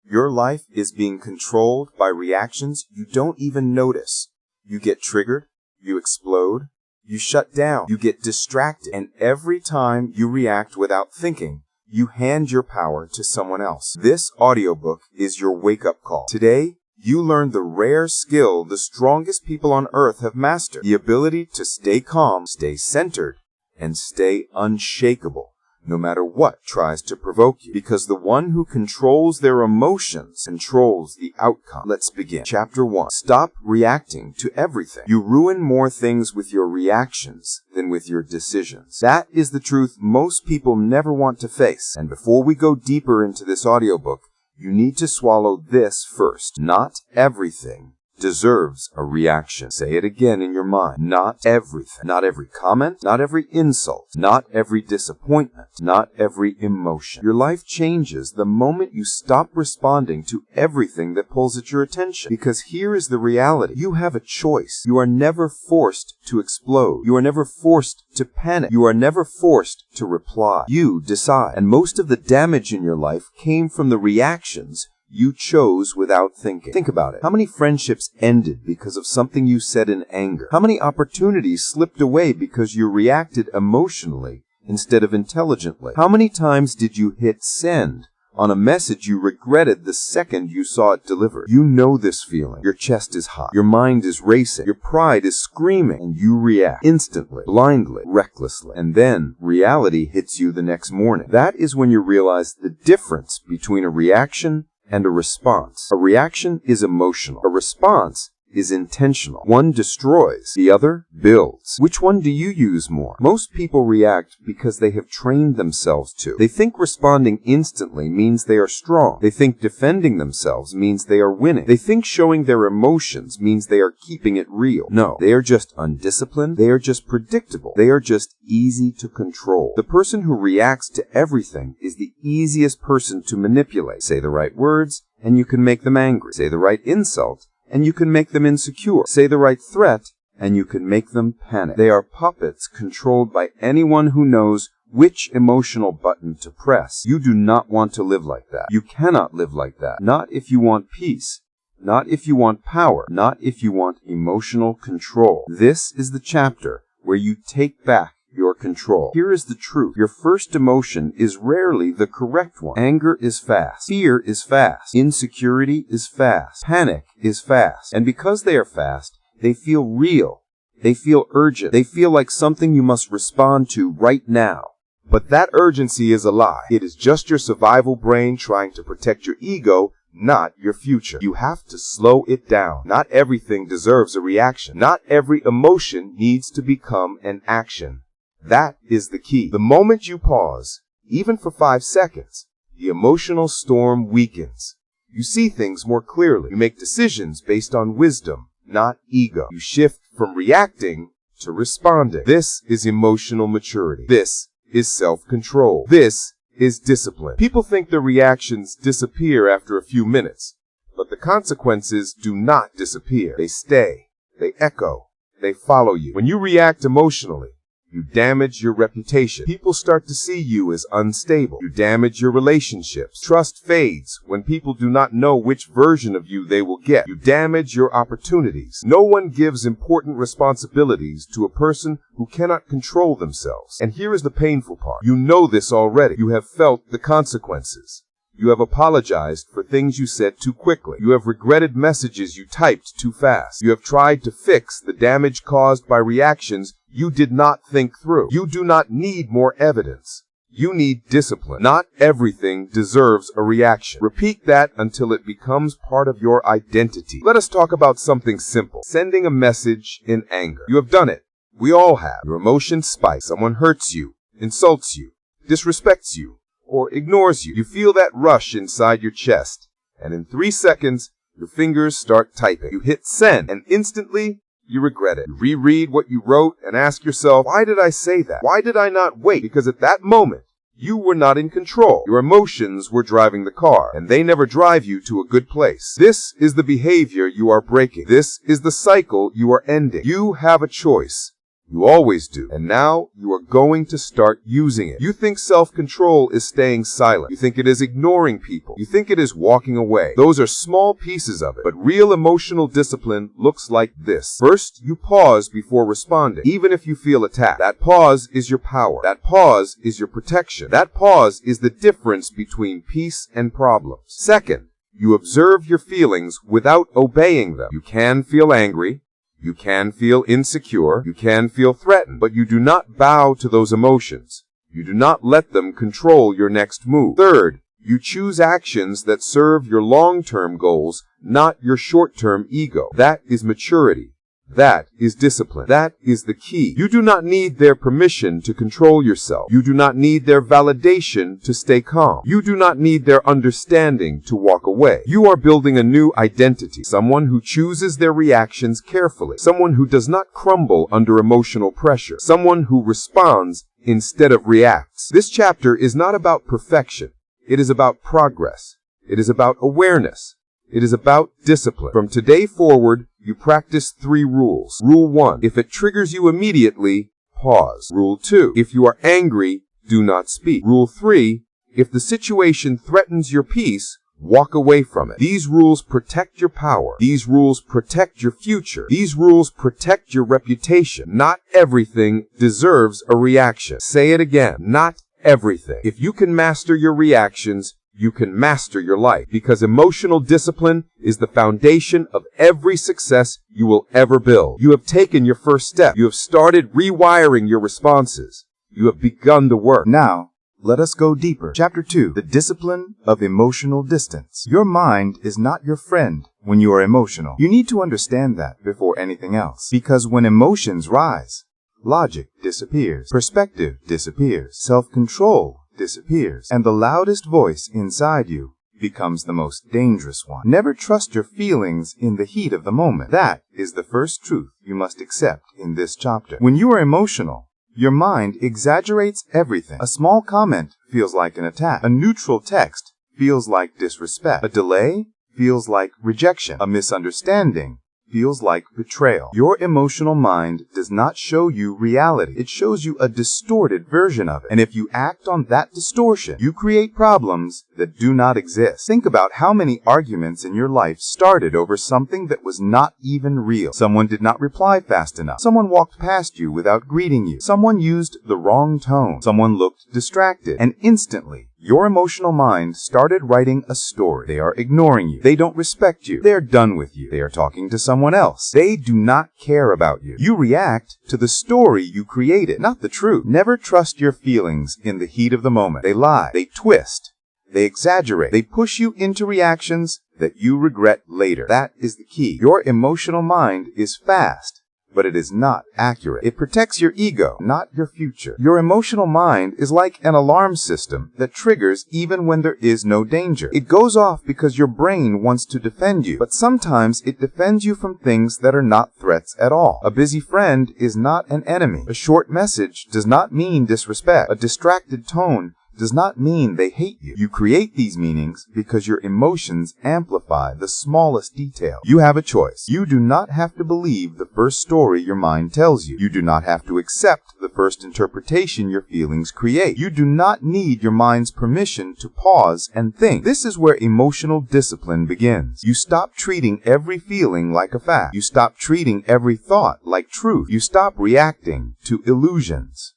Your life is being controlled by reactions you don't even notice. You get triggered, you explode, you shut down, you get distracted, and every time you react without thinking, you hand your power to someone else. This audiobook is your wake-up call. Today, you learn the rare skill the strongest people on earth have mastered, the ability to stay calm, stay centered, and stay unshakable, no matter what tries to provoke you, because the one who controls their emotions controls the outcome. Let's begin. Chapter 1. Stop reacting to everything. You ruin more things with your reactions than with your decisions. That is the truth most people never want to face. And before we go deeper into this audiobook, you need to swallow this first. Not everything deserves a reaction. Say it again in your mind. Not everything. Not every comment. Not every insult. Not every disappointment. Not every emotion. Your life changes the moment you stop responding to everything that pulls at your attention. Because here is the reality. You have a choice. You are never forced to explode. You are never forced to panic. You are never forced to reply. You decide. And most of the damage in your life came from the reactions you chose without thinking. Think about it. How many friendships ended because of something you said in anger? How many opportunities slipped away because you reacted emotionally instead of intelligently? How many times did you hit send on a message you regretted the second you saw it delivered? You know this feeling. Your chest is hot. Your mind is racing. Your pride is screaming. And you react instantly, blindly, recklessly. And then reality hits you the next morning. That is when you realize the difference between a reaction and a response. A reaction is emotional. A response is intentional. One destroys, the other builds. Which one do you use more? Most people react because they have trained themselves to. They think responding instantly means they are strong. They think defending themselves means they are winning. They think showing their emotions means they are keeping it real. No, they are just undisciplined. They are just predictable. They are just easy to control. The person who reacts to everything is the easiest person to manipulate. Say the right words, and you can make them angry. Say the right insult, and you can make them insecure. Say the right threat, and you can make them panic. They are puppets controlled by anyone who knows which emotional button to press. You do not want to live like that. You cannot live like that. Not if you want peace. Not if you want power. Not if you want emotional control. This is the chapter where you take back your control. Here is the truth. Your first emotion is rarely the correct one. Anger is fast. Fear is fast. Insecurity is fast. Panic is fast. And because they are fast, they feel real. They feel urgent. They feel like something you must respond to right now. But that urgency is a lie. It is just your survival brain trying to protect your ego, not your future. You have to slow it down. Not everything deserves a reaction. Not every emotion needs to become an action. That is the key. The moment you pause, even for 5 seconds, the emotional storm weakens. You see things more clearly. You make decisions based on wisdom, not ego. You shift from reacting to responding. This is emotional maturity. This is self-control. This is discipline. People think their reactions disappear after a few minutes, but the consequences do not disappear. They stay. They echo. They follow you. When you react emotionally, you damage your reputation. People start to see you as unstable. You damage your relationships. Trust fades when people do not know which version of you they will get. You damage your opportunities. No one gives important responsibilities to a person who cannot control themselves. And here is the painful part. You know this already. You have felt the consequences. You have apologized for things you said too quickly. You have regretted messages you typed too fast. You have tried to fix the damage caused by reactions you did not think through. You do not need more evidence. You need discipline. Not everything deserves a reaction. Repeat that until it becomes part of your identity. Let us talk about something simple. Sending a message in anger. You have done it. We all have. Your emotions spike. Someone hurts you, insults you, disrespects you, or ignores you. You feel that rush inside your chest, and in 3 seconds, your fingers start typing. You hit send, and instantly, you regret it. You reread what you wrote and ask yourself, why did I say that? Why did I not wait? Because at that moment, you were not in control. Your emotions were driving the car, and they never drive you to a good place. This is the behavior you are breaking. This is the cycle you are ending. You have a choice. You always do. And now you are going to start using it. You think self-control is staying silent. You think it is ignoring people. You think it is walking away. Those are small pieces of it. But real emotional discipline looks like this. First, you pause before responding, even if you feel attacked. That pause is your power. That pause is your protection. That pause is the difference between peace and problems. Second, you observe your feelings without obeying them. You can feel angry. You can feel insecure, you can feel threatened, but you do not bow to those emotions. You do not let them control your next move. Third, you choose actions that serve your long-term goals, not your short-term ego. That is maturity. That is discipline. That is the key. You do not need their permission to control yourself. You do not need their validation to stay calm. You do not need their understanding to walk away. You are building a new identity. Someone who chooses their reactions carefully. Someone who does not crumble under emotional pressure. Someone who responds instead of reacts. This chapter is not about perfection. It is about progress. It is about awareness. It is about discipline. From today forward, you practice 3 rules. Rule 1, if it triggers you immediately, pause. Rule 2, if you are angry, do not speak. Rule 3, if the situation threatens your peace, walk away from it. These rules protect your power. These rules protect your future. These rules protect your reputation. Not everything deserves a reaction. Say it again. Not everything. If you can master your reactions, you can master your life, because emotional discipline is the foundation of every success you will ever build. You have taken your first step. You have started rewiring your responses. You have begun the work. Now, let us go deeper. Chapter 2, the discipline of emotional distance. Your mind is not your friend when you are emotional. You need to understand that before anything else, because when emotions rise, logic disappears, perspective disappears, self-control disappears, and the loudest voice inside you becomes the most dangerous one. Never trust your feelings in the heat of the moment. That is the first truth you must accept in this chapter. When you are emotional, your mind exaggerates everything. A small comment feels like an attack. A neutral text feels like disrespect. A delay feels like rejection. A misunderstanding feels like betrayal. Your emotional mind does not show you reality. It shows you a distorted version of it. And if you act on that distortion, you create problems that do not exist. Think about how many arguments in your life started over something that was not even real. Someone did not reply fast enough. Someone walked past you without greeting you. Someone used the wrong tone. Someone looked distracted. And instantly, your emotional mind started writing a story. They are ignoring you. They don't respect you. They are done with you. They are talking to someone else. They do not care about you. You react to the story you created, not the truth. Never trust your feelings in the heat of the moment. They lie. They twist. They exaggerate. They push you into reactions that you regret later. That is the key. Your emotional mind is fast, but it is not accurate. It protects your ego, not your future. Your emotional mind is like an alarm system that triggers even when there is no danger. It goes off because your brain wants to defend you, but sometimes it defends you from things that are not threats at all. A busy friend is not an enemy. A short message does not mean disrespect. A distracted tone does not mean they hate you. You create these meanings because your emotions amplify the smallest detail. You have a choice. You do not have to believe the first story your mind tells you. You do not have to accept the first interpretation your feelings create. You do not need your mind's permission to pause and think. This is where emotional discipline begins. You stop treating every feeling like a fact. You stop treating every thought like truth. You stop reacting to illusions.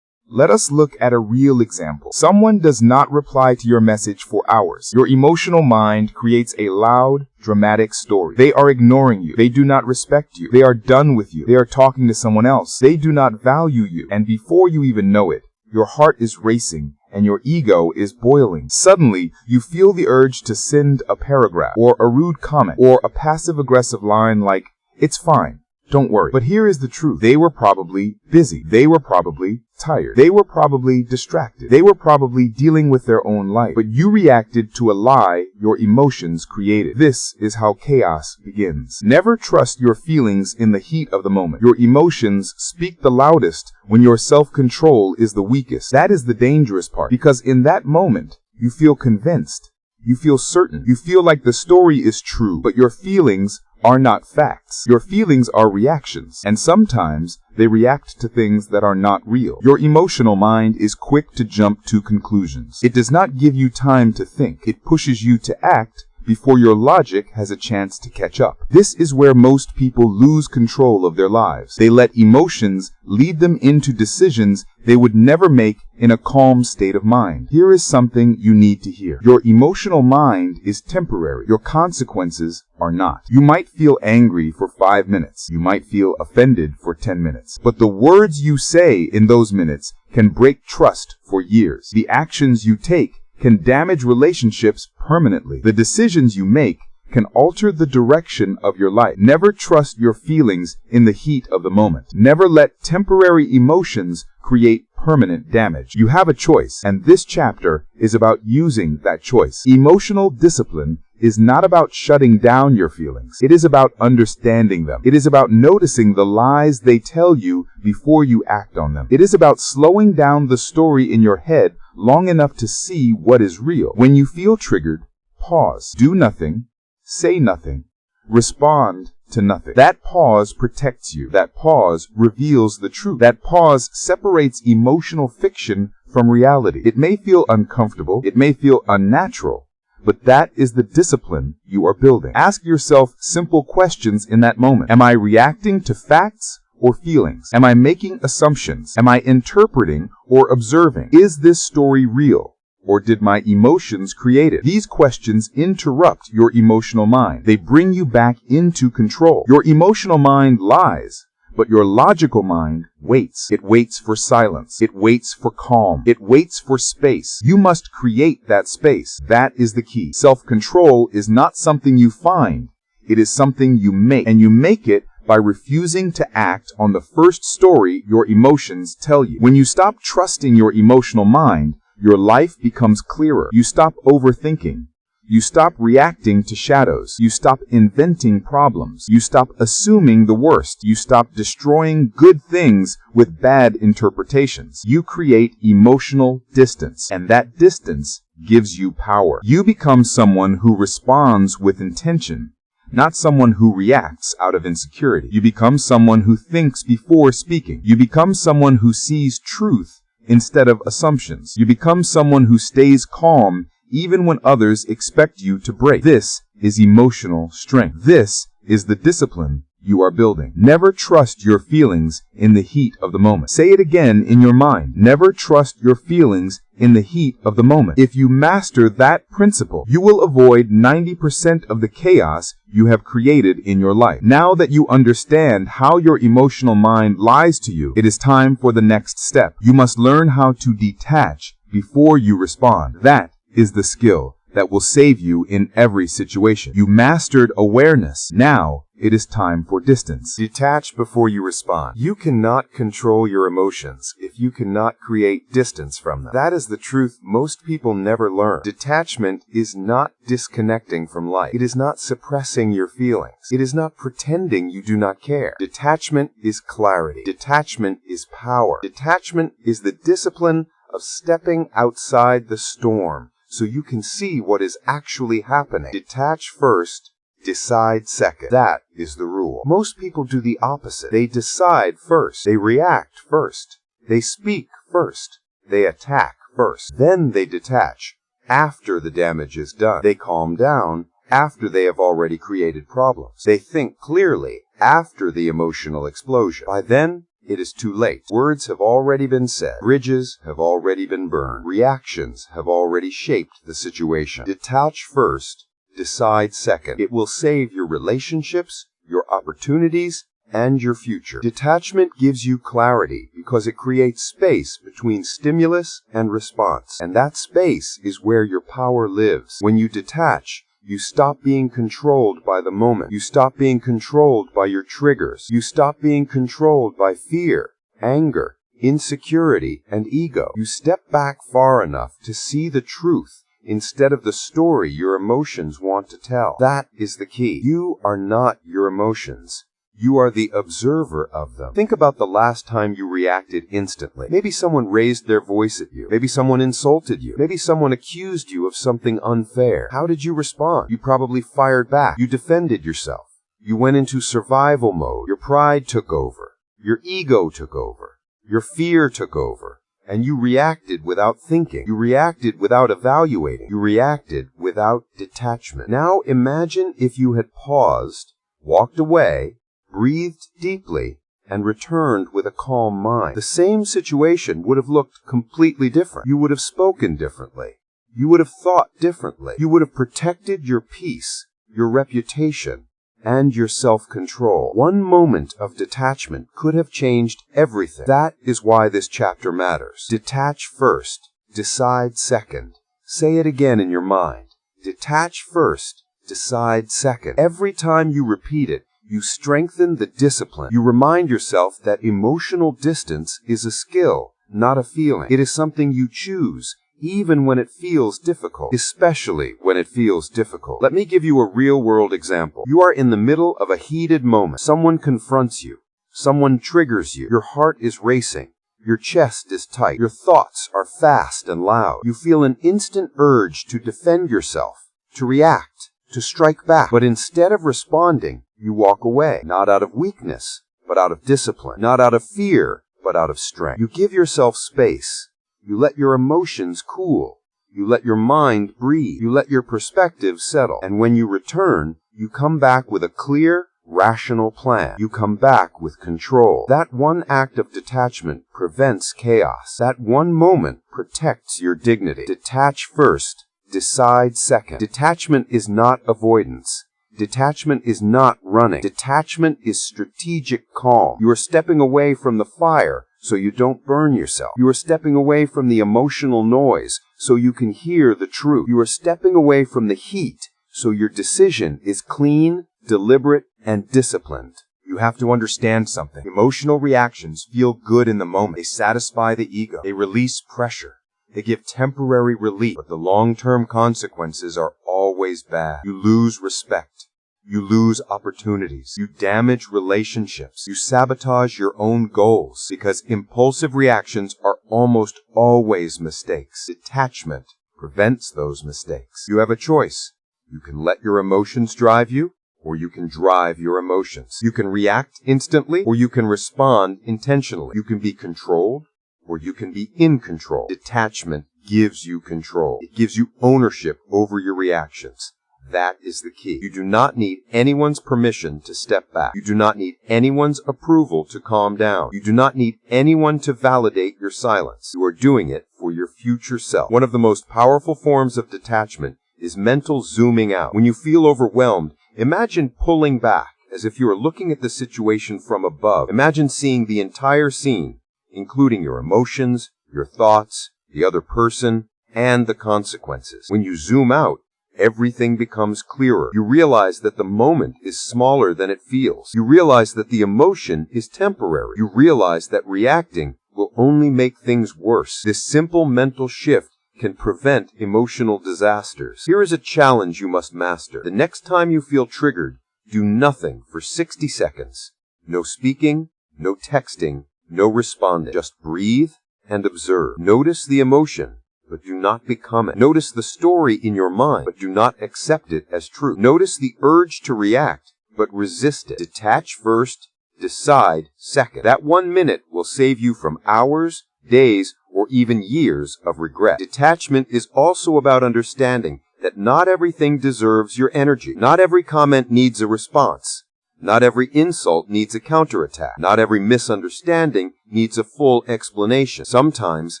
Let us look at a real example. Someone does not reply to your message for hours. Your emotional mind creates a loud, dramatic story. They are ignoring you. They do not respect you. They are done with you. They are talking to someone else. They do not value you. And before you even know it, your heart is racing and your ego is boiling. Suddenly, you feel the urge to send a paragraph or a rude comment or a passive-aggressive line like, "It's fine. Don't worry." But here is the truth. They were probably busy. They were probably tired. They were probably distracted. They were probably dealing with their own life. But you reacted to a lie your emotions created. This is how chaos begins. Never trust your feelings in the heat of the moment. Your emotions speak the loudest when your self-control is the weakest. That is the dangerous part, because in that moment, you feel convinced. You feel certain. You feel like the story is true, but your feelings are not facts. Your feelings are reactions, and sometimes they react to things that are not real. Your emotional mind is quick to jump to conclusions. It does not give you time to think. It pushes you to act before your logic has a chance to catch up. This is where most people lose control of their lives. They let emotions lead them into decisions they would never make in a calm state of mind. Here is something you need to hear. Your emotional mind is temporary. Your consequences are not. You might feel angry for 5 minutes. You might feel offended for 10 minutes. But the words you say in those minutes can break trust for years. The actions you take can damage relationships permanently. The decisions you make can alter the direction of your life. Never trust your feelings in the heat of the moment. Never let temporary emotions create permanent damage. You have a choice, and this chapter is about using that choice. Emotional discipline is not about shutting down your feelings. It is about understanding them. It is about noticing the lies they tell you before you act on them. It is about slowing down the story in your head long enough to see what is real. When you feel triggered, pause. Do nothing. Say nothing. Respond to nothing. That pause protects you. That pause reveals the truth. That pause separates emotional fiction from reality. It may feel uncomfortable. It may feel unnatural. But that is the discipline you are building. Ask yourself simple questions in that moment. Am I reacting to facts or feelings? Am I making assumptions? Am I interpreting or observing? Is this story real, or did my emotions create it? These questions interrupt your emotional mind. They bring you back into control. Your emotional mind lies, but your logical mind waits. It waits for silence. It waits for calm. It waits for space. You must create that space. That is the key. Self-control is not something you find. It is something you make, and you make it by refusing to act on the first story your emotions tell you. When you stop trusting your emotional mind, your life becomes clearer. You stop overthinking. You stop reacting to shadows. You stop inventing problems. You stop assuming the worst. You stop destroying good things with bad interpretations. You create emotional distance, and that distance gives you power. You become someone who responds with intention, not someone who reacts out of insecurity. You become someone who thinks before speaking. You become someone who sees truth instead of assumptions. You become someone who stays calm even when others expect you to break. This is emotional strength. This is the discipline you are building. Never trust your feelings in the heat of the moment. Say it again in your mind. Never trust your feelings in the heat of the moment. If you master that principle, you will avoid 90% of the chaos you have created in your life. Now that you understand how your emotional mind lies to you, it is time for the next step. You must learn how to detach before you respond. That is the skill that will save you in every situation. You mastered awareness. Now it is time for distance. Detach before you respond. You cannot control your emotions if you cannot create distance from them. That is the truth most people never learn. Detachment is not disconnecting from life. It is not suppressing your feelings. It is not pretending you do not care. Detachment is clarity. Detachment is power. Detachment is the discipline of stepping outside the storm so you can see what is actually happening. Detach first, decide second. That is the rule. Most people do the opposite. They decide first. They react first. They speak first. They attack first. Then they detach after the damage is done. They calm down after they have already created problems. They think clearly after the emotional explosion. By then, it is too late. Words have already been said. Bridges have already been burned. Reactions have already shaped the situation. Detach first, decide second. It will save your relationships, your opportunities, and your future. Detachment gives you clarity because it creates space between stimulus and response. And that space is where your power lives. When you detach, you stop being controlled by the moment. You stop being controlled by your triggers. You stop being controlled by fear, anger, insecurity, and ego. You step back far enough to see the truth instead of the story your emotions want to tell. That is the key. You are not your emotions. You are the observer of them. Think about the last time you reacted instantly. Maybe someone raised their voice at you. Maybe someone insulted you. Maybe someone accused you of something unfair. How did you respond? You probably fired back. You defended yourself. You went into survival mode. Your pride took over. Your ego took over. Your fear took over. And you reacted without thinking. You reacted without evaluating. You reacted without detachment. Now imagine if you had paused, walked away, breathed deeply, and returned with a calm mind. The same situation would have looked completely different. You would have spoken differently. You would have thought differently. You would have protected your peace, your reputation, and your self-control. One moment of detachment could have changed everything. That is why this chapter matters. Detach first, decide second. Say it again in your mind. Detach first, decide second. Every time you repeat it, you strengthen the discipline. You remind yourself that emotional distance is a skill, not a feeling. It is something you choose, even when it feels difficult, especially when it feels difficult. Let me give you a real-world example. You are in the middle of a heated moment. Someone confronts you. Someone triggers you. Your heart is racing. Your chest is tight. Your thoughts are fast and loud. You feel an instant urge to defend yourself, to react, to strike back. But instead of responding, you walk away, not out of weakness, but out of discipline, not out of fear, but out of strength. You give yourself space. You let your emotions cool. You let your mind breathe. You let your perspective settle. And when you return, you come back with a clear, rational plan. You come back with control. That one act of detachment prevents chaos. That one moment protects your dignity. Detach first. Decide second. Detachment is not avoidance. Detachment is not running. Detachment is strategic calm. You are stepping away from the fire so you don't burn yourself. You are stepping away from the emotional noise so you can hear the truth. You are stepping away from the heat so your decision is clean, deliberate, and disciplined. You have to understand something. Emotional reactions feel good in the moment. They satisfy the ego. They release pressure. They give temporary relief, but the long-term consequences are always bad. You lose respect. You lose opportunities. You damage relationships. You sabotage your own goals because impulsive reactions are almost always mistakes. Detachment prevents those mistakes. You have a choice. You can let your emotions drive you, or you can drive your emotions. You can react instantly, or you can respond intentionally. You can be controlled, or you can be in control. Detachment gives you control. It gives you ownership over your reactions. That is the key. You do not need anyone's permission to step back. You do not need anyone's approval to calm down. You do not need anyone to validate your silence. You are doing it for your future self. One of the most powerful forms of detachment is mental zooming out. When you feel overwhelmed, imagine pulling back as if you are looking at the situation from above. Imagine seeing the entire scene, including your emotions, your thoughts, the other person, and the consequences. When you zoom out, everything becomes clearer. You realize that the moment is smaller than it feels. You realize that the emotion is temporary. You realize that reacting will only make things worse. This simple mental shift can prevent emotional disasters. Here is a challenge you must master. The next time you feel triggered, do nothing for 60 seconds. No speaking, no texting, no responding. Just breathe and observe. Notice the emotion, but do not become it. Notice the story in your mind, but do not accept it as true. Notice the urge to react, but resist it. Detach first, decide second. That 1 minute will save you from hours, days, or even years of regret. Detachment is also about understanding that not everything deserves your energy. Not every comment needs a response. Not every insult needs a counterattack. Not every misunderstanding needs a full explanation. Sometimes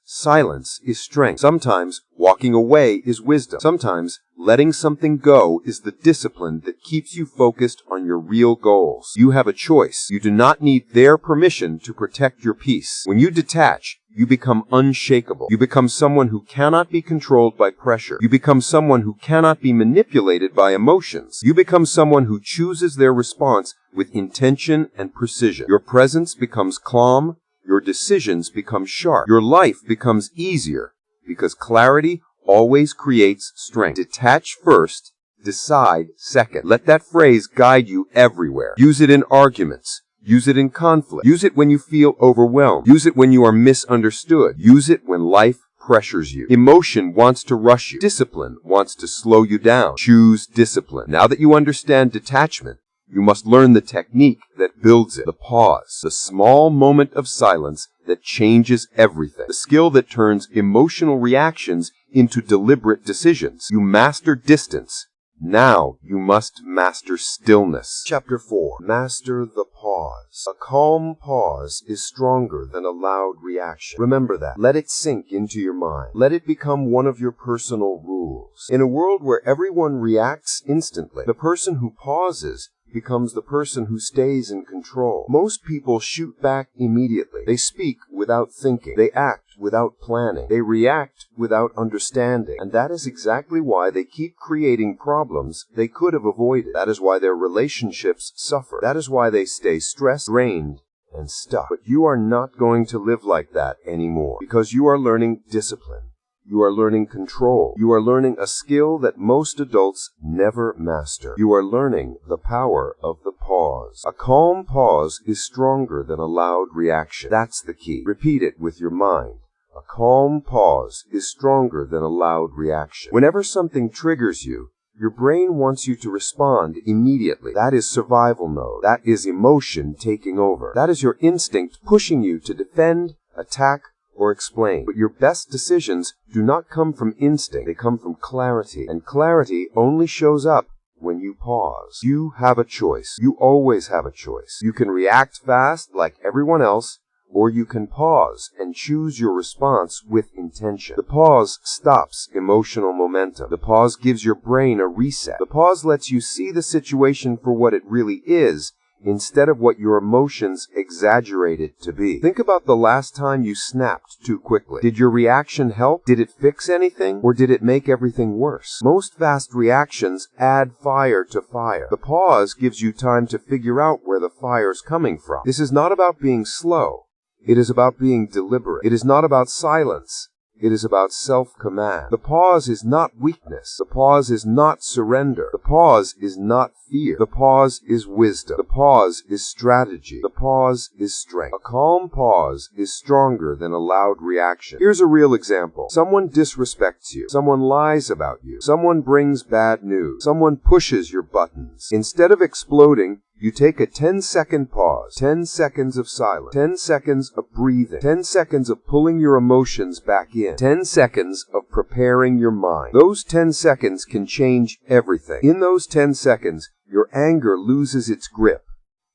silence is strength. Sometimes walking away is wisdom. Sometimes letting something go is the discipline that keeps you focused on your real goals. You have a choice. You do not need their permission to protect your peace. When you detach, you become unshakable. You become someone who cannot be controlled by pressure. You become someone who cannot be manipulated by emotions. You become someone who chooses their response with intention and precision. Your presence becomes calm. Your decisions become sharp. Your life becomes easier because clarity always creates strength. Detach first, decide second. Let that phrase guide you everywhere. Use it in arguments. Use it in conflict. Use it when you feel overwhelmed. Use it when you are misunderstood. Use it when life pressures you. Emotion wants to rush you. Discipline wants to slow you down. Choose discipline. Now that you understand detachment, you must learn the technique that builds it. The pause. The small moment of silence that changes everything. The skill that turns emotional reactions into deliberate decisions. You master distance. Now you must master stillness. Chapter 4. Master the pause. A calm pause is stronger than a loud reaction. Remember that. Let it sink into your mind. Let it become one of your personal rules. In a world where everyone reacts instantly, the person who pauses becomes the person who stays in control. Most people shoot back immediately. They speak without thinking. They act without planning. They react without understanding. And that is exactly why they keep creating problems they could have avoided. That is why their relationships suffer. That is why they stay stressed, drained, and stuck. But you are not going to live like that anymore, because you are learning discipline. You are learning control. You are learning a skill that most adults never master. You are learning the power of the pause. A calm pause is stronger than a loud reaction. That's the key. Repeat it with your mind. A calm pause is stronger than a loud reaction. Whenever something triggers you, your brain wants you to respond immediately. That is survival mode. That is emotion taking over. That is your instinct pushing you to defend, attack, or explain. But your best decisions do not come from instinct. They come from clarity. And clarity only shows up when you pause. You have a choice. You always have a choice. You can react fast like everyone else, or you can pause and choose your response with intention. The pause stops emotional momentum. The pause gives your brain a reset. The pause lets you see the situation for what it really is, instead of what your emotions exaggerate it to be. Think about the last time you snapped too quickly. Did your reaction help? Did it fix anything? Or did it make everything worse? Most fast reactions add fire to fire. The pause gives you time to figure out where the fire's coming from. This is not about being slow. It is about being deliberate. It is not about silence. It is about self-command. The pause is not weakness. The pause is not surrender. The pause is not fear. The pause is wisdom. The pause is strategy. The pause is strength. A calm pause is stronger than a loud reaction. Here's a real example. Someone disrespects you. Someone lies about you. Someone brings bad news. Someone pushes your buttons. Instead of exploding, you take a 10-second pause, 10 seconds of silence, 10 seconds of breathing, 10 seconds of pulling your emotions back in, 10 seconds of preparing your mind. Those 10 seconds can change everything. In those 10 seconds, your anger loses its grip.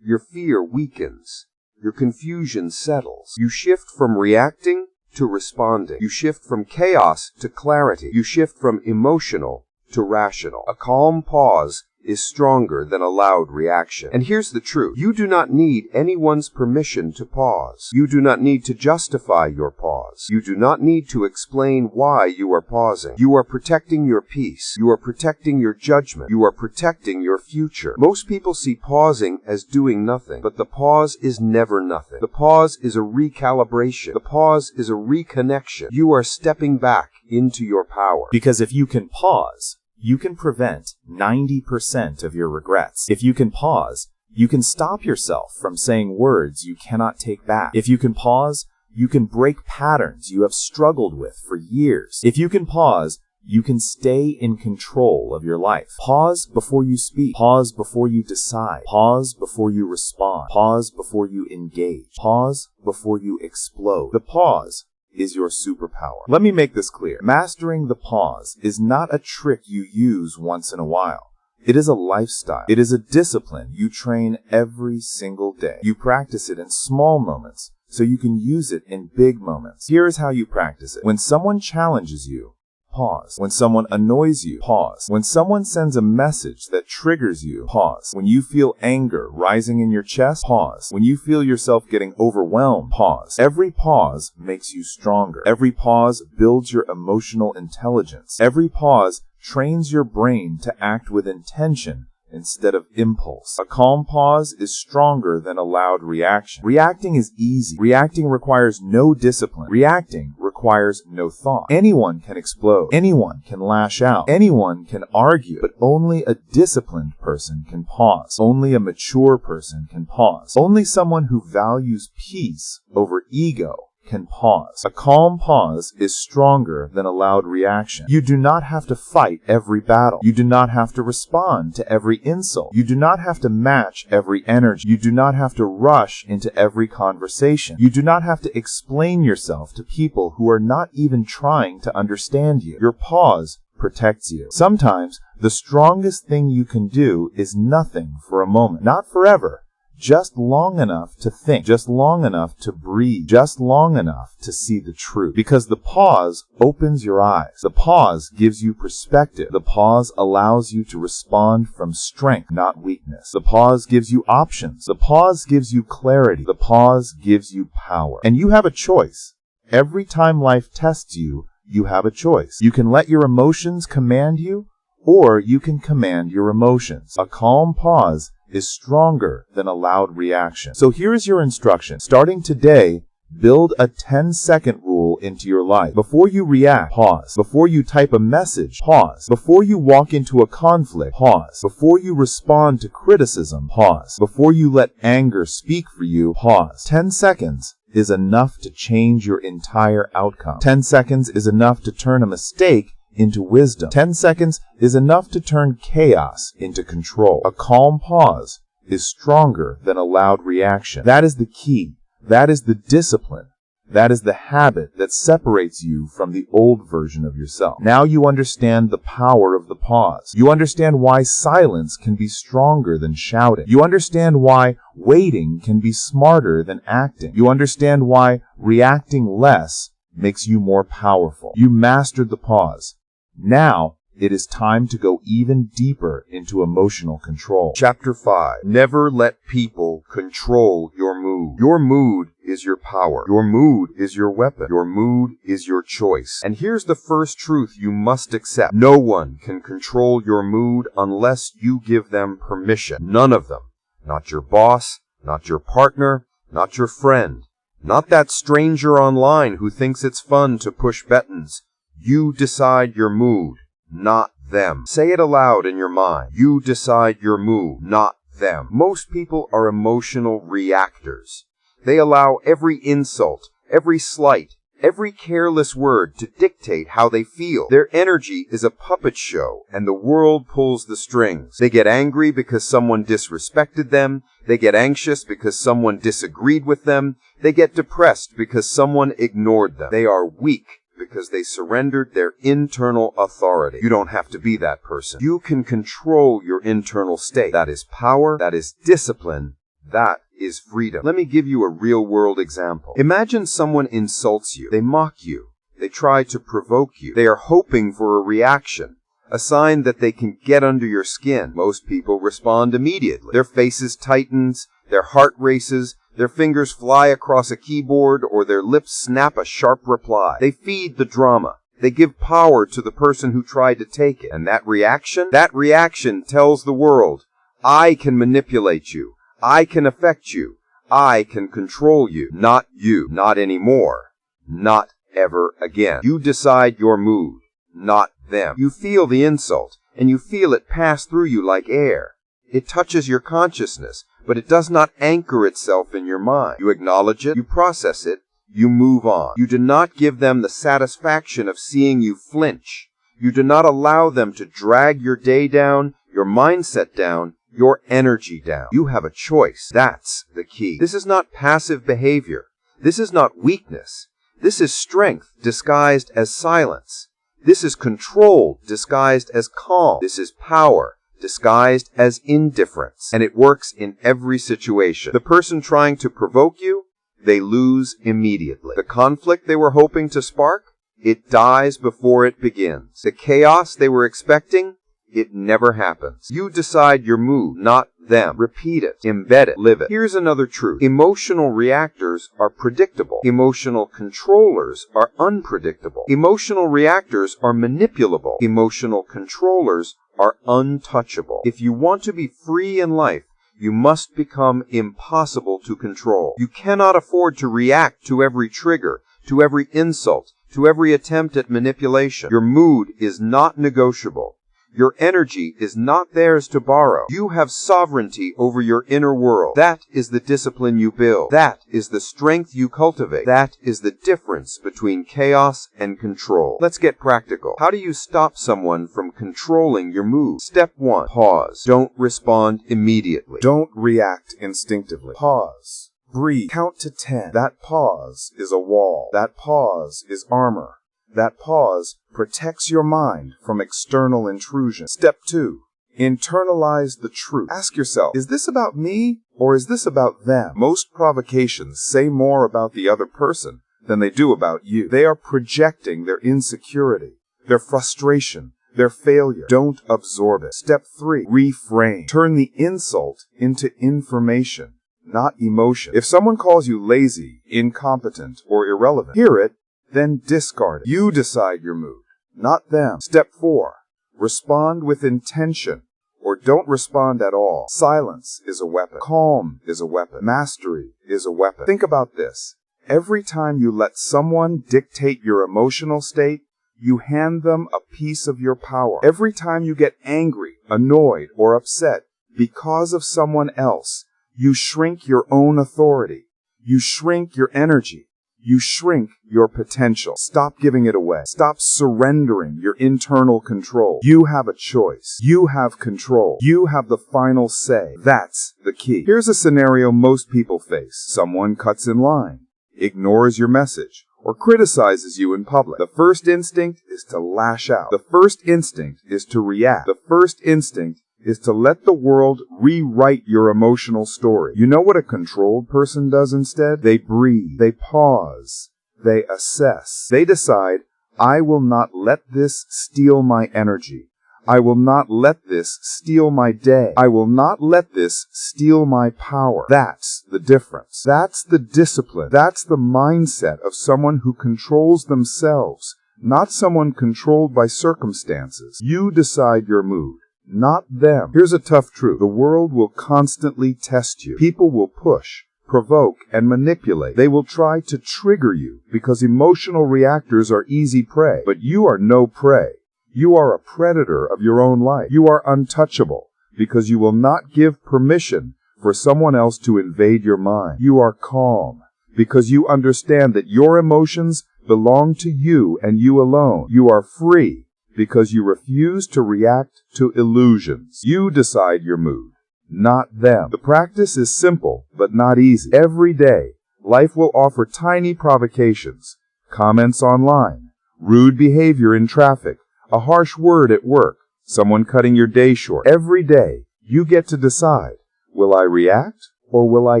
Your fear weakens. Your confusion settles. You shift from reacting to responding. You shift from chaos to clarity. You shift from emotional to rational. A calm pause is stronger than a loud reaction. And here's the truth. You do not need anyone's permission to pause. You do not need to justify your pause. You do not need to explain why you are pausing. You are protecting your peace. You are protecting your judgment. You are protecting your future. Most people see pausing as doing nothing, but the pause is never nothing. The pause is a recalibration. The pause is a reconnection. You are stepping back into your power. Because if you can pause, you can prevent 90% of your regrets. If you can pause, you can stop yourself from saying words you cannot take back. If you can pause, you can break patterns you have struggled with for years. If you can pause, you can stay in control of your life. Pause before you speak. Pause before you decide. Pause before you respond. Pause before you engage. Pause before you explode. The pause is your superpower. Let me make this clear. Mastering the pause is not a trick you use once in a while. It is a lifestyle. It is a discipline you train every single day. You practice it in small moments so you can use it in big moments. Here is how you practice it. When someone challenges you, pause. When someone annoys you, pause. When someone sends a message that triggers you, pause. When you feel anger rising in your chest, pause. When you feel yourself getting overwhelmed, pause. Every pause makes you stronger. Every pause builds your emotional intelligence. Every pause trains your brain to act with intention instead of impulse. A calm pause is stronger than a loud reaction. Reacting is easy. Reacting requires no discipline. Reacting requires requires no thought. Anyone can explode. Anyone can lash out. Anyone can argue. But only a disciplined person can pause. Only a mature person can pause. Only someone who values peace over ego can pause. A calm pause is stronger than a loud reaction. You do not have to fight every battle. You do not have to respond to every insult. You do not have to match every energy. You do not have to rush into every conversation. You do not have to explain yourself to people who are not even trying to understand you. Your pause protects you. Sometimes the strongest thing you can do is nothing for a moment. Not forever. Just long enough to think, just long enough to breathe, just long enough to see the truth. Because the pause opens your eyes. The pause gives you perspective. The pause allows you to respond from strength, not weakness. The pause gives you options. The pause gives you clarity. The pause gives you power. And you have a choice. Every time life tests you, you have a choice. You can let your emotions command you, or you can command your emotions. A calm pause is stronger than a loud reaction. So here is your instruction. Starting today, build a 10-second rule into your life. Before you react, pause. Before you type a message, pause. Before you walk into a conflict, pause. Before you respond to criticism, pause. Before you let anger speak for you, pause. 10 seconds is enough to change your entire outcome. 10 seconds is enough to turn a mistake into wisdom. 10 seconds is enough to turn chaos into control. A calm pause is stronger than a loud reaction. That is the key. That is the discipline. That is the habit that separates you from the old version of yourself. Now you understand the power of the pause. You understand why silence can be stronger than shouting. You understand why waiting can be smarter than acting. You understand why reacting less makes you more powerful. You mastered the pause. Now, it is time to go even deeper into emotional control. Chapter 5. Never let people control your mood. Your mood is your power. Your mood is your weapon. Your mood is your choice. And here's the first truth you must accept. No one can control your mood unless you give them permission. None of them. Not your boss, not your partner, not your friend, not that stranger online who thinks it's fun to push buttons. You decide your mood, not them. Say it aloud in your mind. You decide your mood, not them. Most people are emotional reactors. They allow every insult, every slight, every careless word to dictate how they feel. Their energy is a puppet show, and the world pulls the strings. They get angry because someone disrespected them. They get anxious because someone disagreed with them. They get depressed because someone ignored them. They are weak because they surrendered their internal authority. You don't have to be that person. You can control your internal state. That is power. That is discipline. That is freedom. Let me give you a real-world example. Imagine someone insults you. They mock you. They try to provoke you. They are hoping for a reaction, a sign that they can get under your skin. Most people respond immediately. Their faces tightens, their heart races, their fingers fly across a keyboard, or their lips snap a sharp reply. They feed the drama. They give power to the person who tried to take it. And that reaction tells the world, I can manipulate you. I can affect you. I can control you. Not you. Not anymore. Not ever again. You decide your mood, not them. You feel the insult, and you feel it pass through you like air. It touches your consciousness, but it does not anchor itself in your mind. You acknowledge it, you process it, you move on. You do not give them the satisfaction of seeing you flinch. You do not allow them to drag your day down, your mindset down, your energy down. You have a choice. That's the key. This is not passive behavior. This is not weakness. This is strength disguised as silence. This is control disguised as calm. This is power disguised as indifference. And it works in every situation. The person trying to provoke you, they lose immediately. The conflict they were hoping to spark, it dies before it begins. The chaos they were expecting, it never happens. You decide your mood, not them. Repeat it, embed it, live it. Here's another truth. Emotional reactors are predictable. Emotional controllers are unpredictable. Emotional reactors are manipulable. Emotional controllers are untouchable. If you want to be free in life, you must become impossible to control. You cannot afford to react to every trigger, to every insult, to every attempt at manipulation. Your mood is not negotiable. Your energy is not theirs to borrow. You have sovereignty over your inner world. That is the discipline you build. That is the strength you cultivate. That is the difference between chaos and control. Let's get practical. How do you stop someone from controlling your mood? Step 1. Pause. Don't respond immediately. Don't react instinctively. Pause. Breathe. Count to 10. That pause is a wall. That pause is armor. That pause protects your mind from external intrusion. Step 2. Internalize the truth. Ask yourself, is this about me or is this about them? Most provocations say more about the other person than they do about you. They are projecting their insecurity, their frustration, their failure. Don't absorb it. Step 3. Reframe. Turn the insult into information, not emotion. If someone calls you lazy, incompetent, or irrelevant, hear it, then discard it. You decide your mood, not them. Step 4. Respond with intention, or don't respond at all. Silence is a weapon. Calm is a weapon. Mastery is a weapon. Think about this. Every time you let someone dictate your emotional state, you hand them a piece of your power. Every time you get angry, annoyed, or upset because of someone else, you shrink your own authority. You shrink your energy. You shrink your potential. Stop giving it away. Stop surrendering your internal control. You have a choice. You have control. You have the final say. That's the key. Here's a scenario most people face. Someone cuts in line, ignores your message, or criticizes you in public. The first instinct is to lash out. The first instinct is to react. The first instinct is to let the world rewrite your emotional story. You know what a controlled person does instead? They breathe. They pause. They assess. They decide, I will not let this steal my energy. I will not let this steal my day. I will not let this steal my power. That's the difference. That's the discipline. That's the mindset of someone who controls themselves, not someone controlled by circumstances. You decide your mood, not them. Here's a tough truth. The world will constantly test you. People will push, provoke, and manipulate. They will try to trigger you because emotional reactors are easy prey. But you are no prey. You are a predator of your own life. You are untouchable because you will not give permission for someone else to invade your mind. You are calm because you understand that your emotions belong to you and you alone. You are free because you refuse to react to illusions. You decide your mood, not them. The practice is simple, but not easy. Every day, life will offer tiny provocations, comments online, rude behavior in traffic, a harsh word at work, someone cutting your day short. Every day, you get to decide, will I react or will I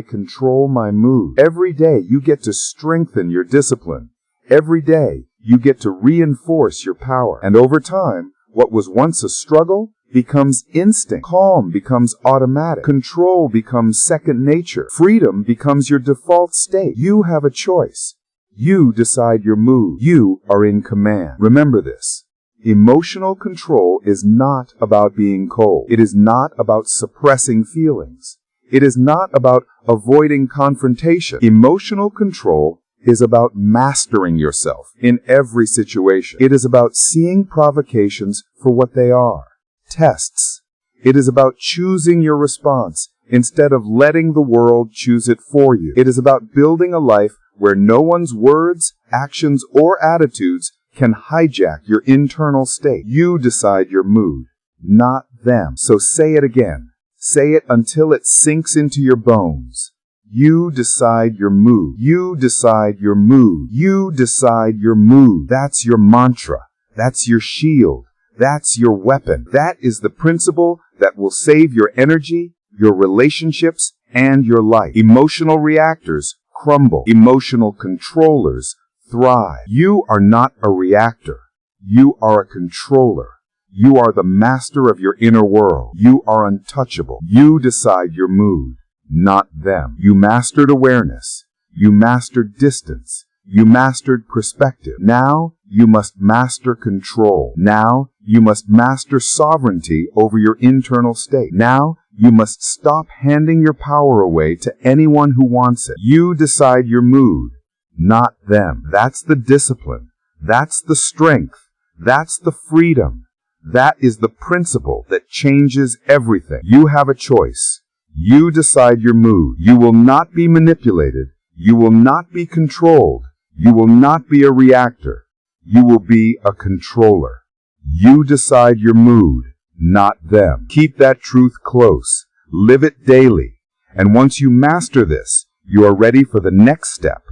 control my mood? Every day, you get to strengthen your discipline. Every day, you get to reinforce your power. And over time, what was once a struggle becomes instinct. Calm becomes automatic. Control becomes second nature. Freedom becomes your default state. You have a choice. You decide your mood. You are in command. Remember this. Emotional control is not about being cold. It is not about suppressing feelings. It is not about avoiding confrontation. Emotional control is about mastering yourself in every situation. It is about seeing provocations for what they are, tests. It is about choosing your response instead of letting the world choose it for you. It is about building a life where no one's words, actions, or attitudes can hijack your internal state. You decide your mood, not them. So say it again. Say it until it sinks into your bones. You decide your mood. You decide your mood. You decide your mood. That's your mantra. That's your shield. That's your weapon. That is the principle that will save your energy, your relationships, and your life. Emotional reactors crumble. Emotional controllers thrive. You are not a reactor. You are a controller. You are the master of your inner world. You are untouchable. You decide your mood, not them. You mastered awareness. You mastered distance. You mastered perspective. Now you must master control. Now you must master sovereignty over your internal state. Now you must stop handing your power away to anyone who wants it. You decide your mood, not them. That's the discipline. That's the strength. That's the freedom. That is the principle that changes everything. You have a choice. You decide your mood. You will not be manipulated. You will not be controlled. You will not be a reactor. You will be a controller. You decide your mood, not them. Keep that truth close. Live it daily. And once you master this, you are ready for the next step,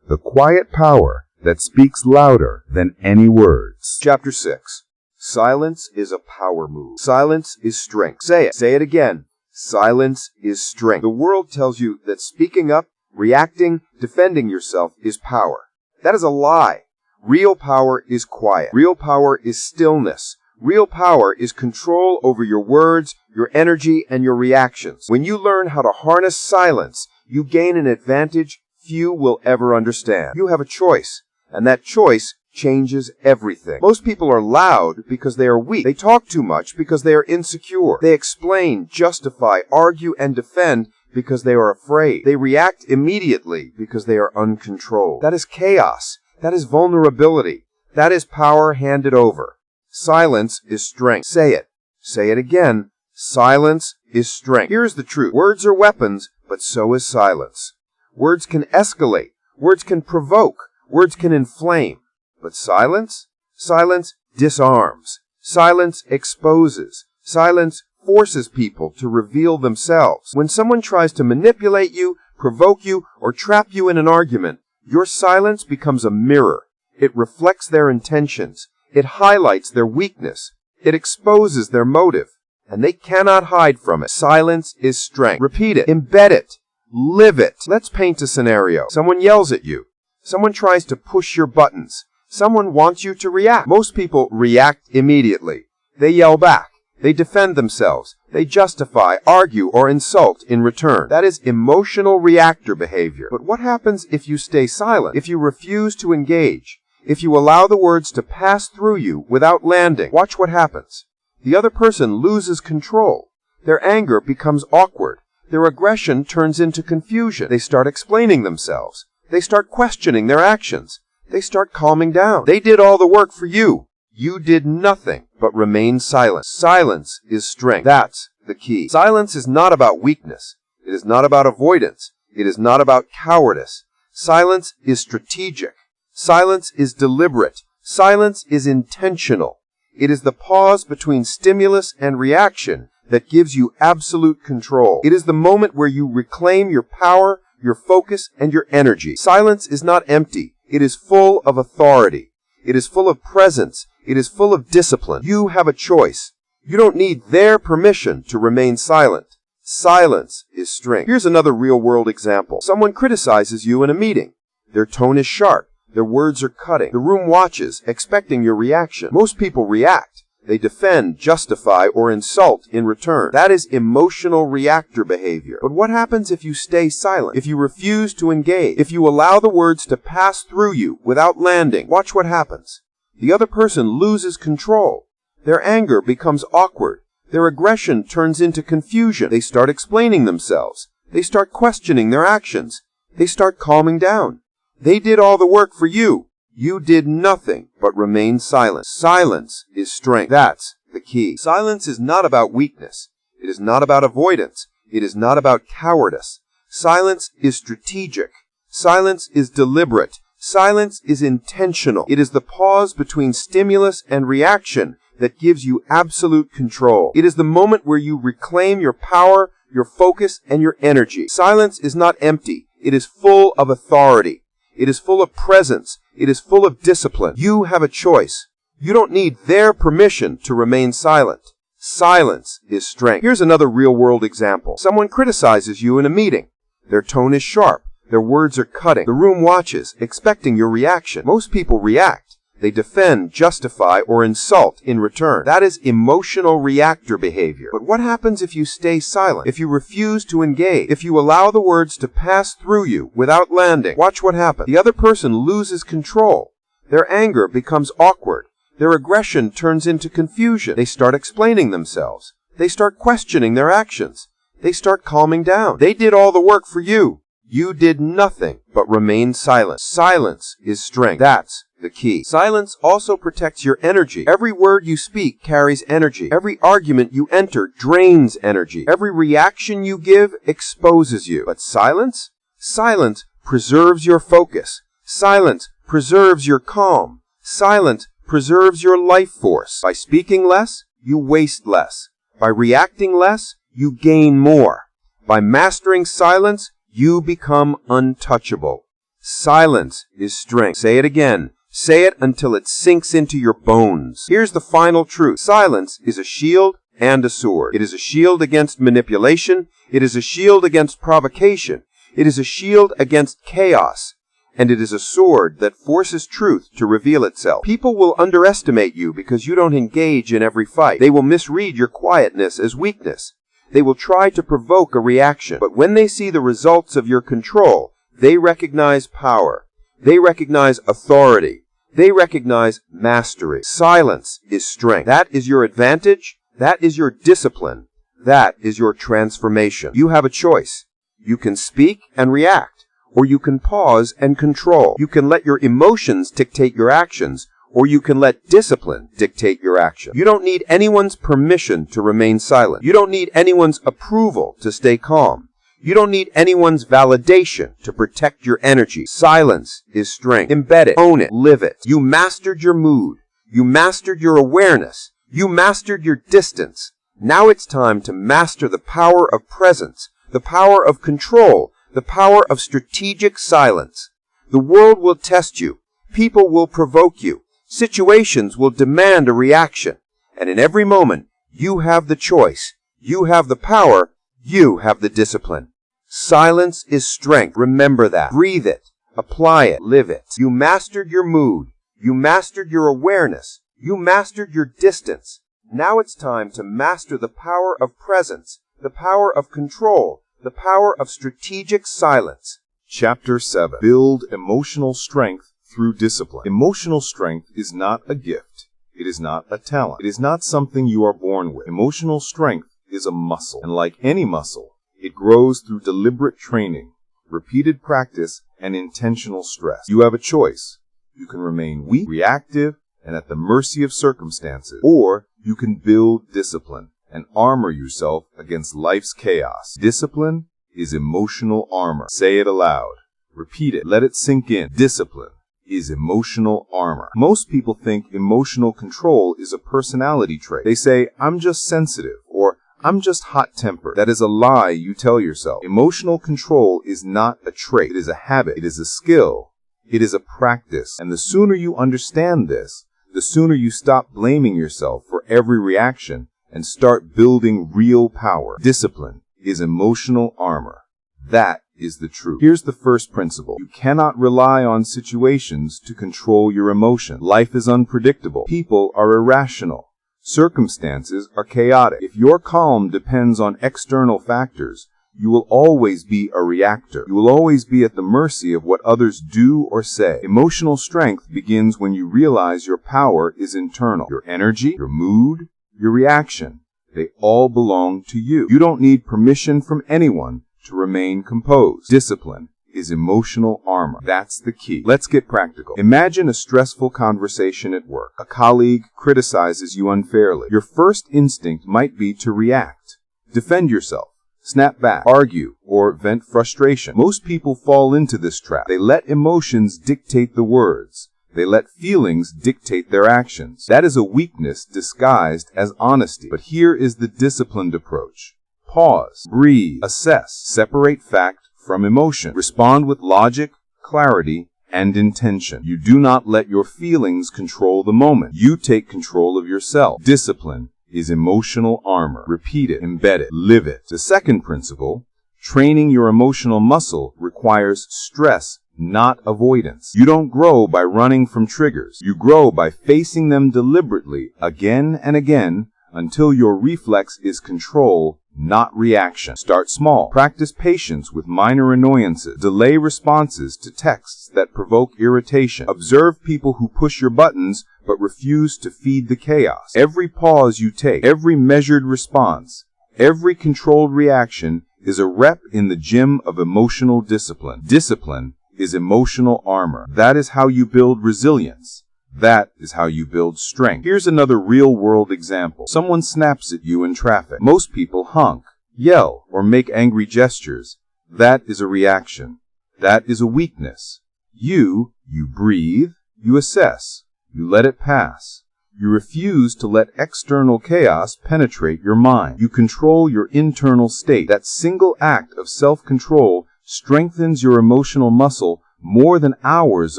the quiet power that speaks louder than any words. Chapter 6. Silence is a power move. Silence is strength. Say it. Say it again. Silence is strength. The world tells you that speaking up, reacting, defending yourself is power. That is a lie. Real power is quiet. Real power is stillness. Real power is control over your words, your energy, and your reactions. When you learn how to harness silence, you gain an advantage few will ever understand. You have a choice, and that choice changes everything. Most people are loud because they are weak. They talk too much because they are insecure. They explain, justify, argue, and defend because they are afraid. They react immediately because they are uncontrolled. That is chaos. That is vulnerability. That is power handed over. Silence is strength. Say it. Say it again. Silence is strength. Here's the truth. Words are weapons, but so is silence. Words can escalate. Words can provoke. Words can inflame. But silence? Silence disarms. Silence exposes. Silence forces people to reveal themselves. When someone tries to manipulate you, provoke you, or trap you in an argument, your silence becomes a mirror. It reflects their intentions. It highlights their weakness. It exposes their motive. And they cannot hide from it. Silence is strength. Repeat it. Embed it. Live it. Let's paint a scenario. Someone yells at you. Someone tries to push your buttons. Someone wants you to react. Most people react immediately. They yell back. They defend themselves. They justify, argue, or insult in return. That is emotional reactor behavior. But what happens if you stay silent? If you refuse to engage? If you allow the words to pass through you without landing? Watch what happens. The other person loses control. Their anger becomes awkward. Their aggression turns into confusion. They start explaining themselves. They start questioning their actions. They start calming down. They did all the work for you. You did nothing but remain silent. Silence is strength. That's the key. Silence is not about weakness. It is not about avoidance. It is not about cowardice. Silence is strategic. Silence is deliberate. Silence is intentional. It is the pause between stimulus and reaction that gives you absolute control. It is the moment where you reclaim your power, your focus, and your energy. Silence is not empty. It is full of authority. It is full of presence. It is full of discipline. You have a choice. You don't need their permission to remain silent. Silence is strength. Here's another real-world example. Someone criticizes you in a meeting. Their tone is sharp. Their words are cutting. The room watches, expecting your reaction. Most people react. They defend, justify, or insult in return. That is emotional reactor behavior. But what happens if you stay silent? If you refuse to engage? If you allow the words to pass through you without landing? Watch what happens. The other person loses control. Their anger becomes awkward. Their aggression turns into confusion. They start explaining themselves. They start questioning their actions. They start calming down. They did all the work for you. You did nothing but remain silent. Silence is strength. That's the key. Silence is not about weakness. It is not about avoidance. It is not about cowardice. Silence is strategic. Silence is deliberate. Silence is intentional. It is the pause between stimulus and reaction that gives you absolute control. It is the moment where you reclaim your power, your focus, and your energy. Silence is not empty. It is full of authority. It is full of presence. It is full of discipline. You have a choice. You don't need their permission to remain silent. Silence is strength. Here's another real-world example. Someone criticizes you in a meeting. Their tone is sharp. Their words are cutting. The room watches, expecting your reaction. Most people react. They defend, justify, or insult in return. That is emotional reactor behavior. But what happens if you stay silent? If you refuse to engage? If you allow the words to pass through you without landing? Watch what happens. The other person loses control. Their anger becomes awkward. Their aggression turns into confusion. They start explaining themselves. They start questioning their actions. They start calming down. They did all the work for you. You did nothing but remain silent. Silence is strength. That's the key. Silence also protects your energy. Every word you speak carries energy. Every argument you enter drains energy. Every reaction you give exposes you. But silence? Silence preserves your focus. Silence preserves your calm. Silence preserves your life force. By speaking less, you waste less. By reacting less, you gain more. By mastering silence, you become untouchable. Silence is strength. Say it again. Say it until it sinks into your bones. Here's the final truth. Silence is a shield and a sword. It is a shield against manipulation. It is a shield against provocation. It is a shield against chaos. And it is a sword that forces truth to reveal itself. People will underestimate you because you don't engage in every fight. They will misread your quietness as weakness. They will try to provoke a reaction. But when they see the results of your control, they recognize power. They recognize authority. They recognize mastery. Silence is strength. That is your advantage. That is your discipline. That is your transformation. You have a choice. You can speak and react, or you can pause and control. You can let your emotions dictate your actions, or you can let discipline dictate your action. You don't need anyone's permission to remain silent. You don't need anyone's approval to stay calm. You don't need anyone's validation to protect your energy. Silence is strength. Embed it. Own it. Live it. You mastered your mood. You mastered your awareness. You mastered your distance. Now it's time to master the power of presence, the power of control, the power of strategic silence. The world will test you. People will provoke you. Situations will demand a reaction. And in every moment, you have the choice. You have the power. You have the discipline. Silence is strength. Remember that. Breathe it. Apply it. Live it. You mastered your mood. You mastered your awareness. You mastered your distance. Now it's time to master the power of presence, the power of control, the power of strategic silence. Chapter 7. Build emotional strength through discipline. Emotional strength is not a gift. It is not a talent. It is not something you are born with. Emotional strength is a muscle, and like any muscle, it grows through deliberate training, repeated practice, and intentional stress. You have a choice. You can remain weak, reactive, and at the mercy of circumstances, or you can build discipline and armor yourself against life's chaos. Discipline is emotional armor. Say it aloud. Repeat it. Let it sink in. Discipline is emotional armor. Most people think emotional control is a personality trait. They say, I'm just sensitive, or I'm just hot-tempered. That is a lie you tell yourself. Emotional control is not a trait. It is a habit. It is a skill. It is a practice. And the sooner you understand this, the sooner you stop blaming yourself for every reaction and start building real power. Discipline is emotional armor. That is the truth. Here's the first principle. You cannot rely on situations to control your emotion. Life is unpredictable. People are irrational. Circumstances are chaotic. If your calm depends on external factors, you will always be a reactor. You will always be at the mercy of what others do or say. Emotional strength begins when you realize your power is internal. Your energy, your mood, your reaction, they all belong to you. You don't need permission from anyone to remain composed. Discipline is emotional armor. That's the key. Let's get practical. Imagine a stressful conversation at work. A colleague criticizes you unfairly. Your first instinct might be to react, defend yourself, snap back, argue, or vent frustration. Most people fall into this trap. They let emotions dictate the words. They let feelings dictate their actions. That is a weakness disguised as honesty. But here is the disciplined approach. Pause, breathe, assess, separate fact from emotion. Respond with logic, clarity, and intention. You do not let your feelings control the moment. You take control of yourself. Discipline is emotional armor. Repeat it, embed it, live it. The second principle, training your emotional muscle, requires stress, not avoidance. You don't grow by running from triggers. You grow by facing them deliberately again and again until your reflex is control, not reaction. Start small. Practice patience with minor annoyances. Delay responses to texts that provoke irritation. Observe people who push your buttons but refuse to feed the chaos. Every pause you take, every measured response, every controlled reaction is a rep in the gym of emotional discipline. Discipline is emotional armor. That is how you build resilience. That is how you build strength. Here's another real-world example. Someone snaps at you in traffic. Most people honk, yell, or make angry gestures. That is a reaction. That is a weakness. You breathe, you assess, you let it pass. You refuse to let external chaos penetrate your mind. You control your internal state. That single act of self-control strengthens your emotional muscle more than hours